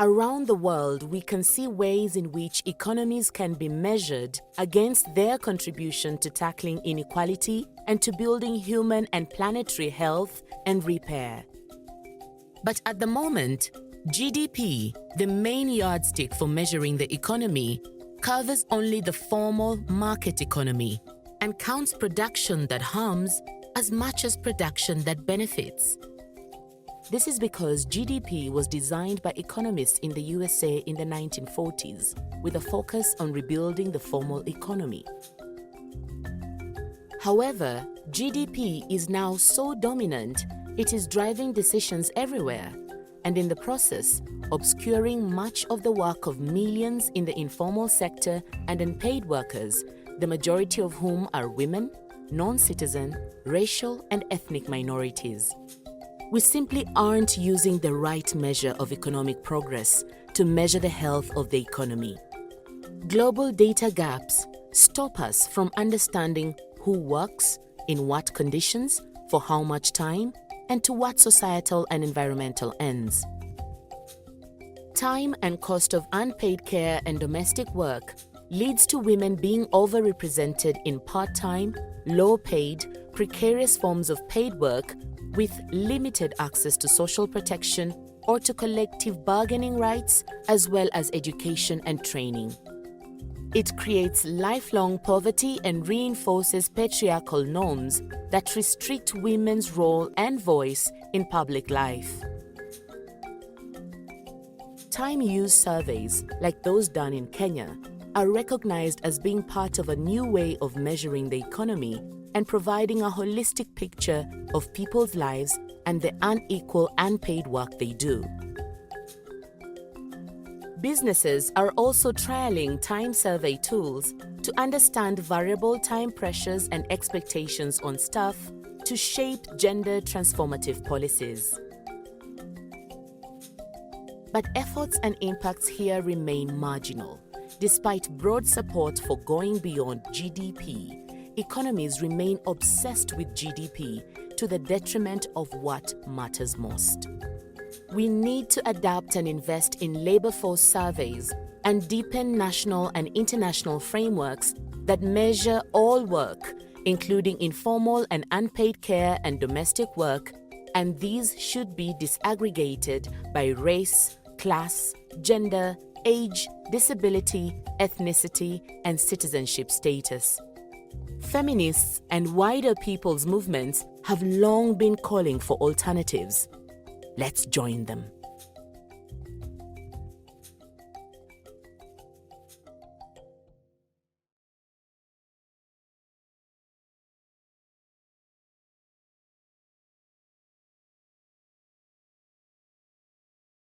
Around the world, we can see ways in which economies can be measured against their contribution to tackling inequality and to building human and planetary health and repair. But at the moment, GDP, the main yardstick for measuring the economy, covers only the formal market economy and counts production that harms as much as production that benefits. This is because GDP was designed by economists in the USA in the 1940s with a focus on rebuilding the formal economy. However, GDP is now so dominant, it is driving decisions everywhere, and in the process, obscuring much of the work of millions in the informal sector and unpaid workers, the majority of whom are women, non-citizen, racial and ethnic minorities. We simply aren't using the right measure of economic progress to measure the health of the economy. Global data gaps stop us from understanding who works, in what conditions, for how much time, and to what societal and environmental ends. Time and cost of unpaid care and domestic work leads to women being overrepresented in part-time, low-paid, precarious forms of paid work with limited access to social protection or to collective bargaining rights, as well as education and training. It creates lifelong poverty and reinforces patriarchal norms that restrict women's role and voice in public life. Time use surveys, like those done in Kenya, are recognized as being part of a new way of measuring the economy and providing a holistic picture of people's lives and the unequal unpaid work they do. Businesses are also trialing time survey tools to understand variable time pressures and expectations on staff to shape gender transformative policies. But efforts and impacts here remain marginal. Despite broad support for going beyond GDP, economies remain obsessed with GDP to the detriment of what matters most. We need to adapt and invest in labor force surveys and deepen national and international frameworks that measure all work, including informal and unpaid care and domestic work, and these should be disaggregated by race, class, gender, age, disability, ethnicity, and citizenship status. Feminists and wider people's movements have long been calling for alternatives. Let's join them.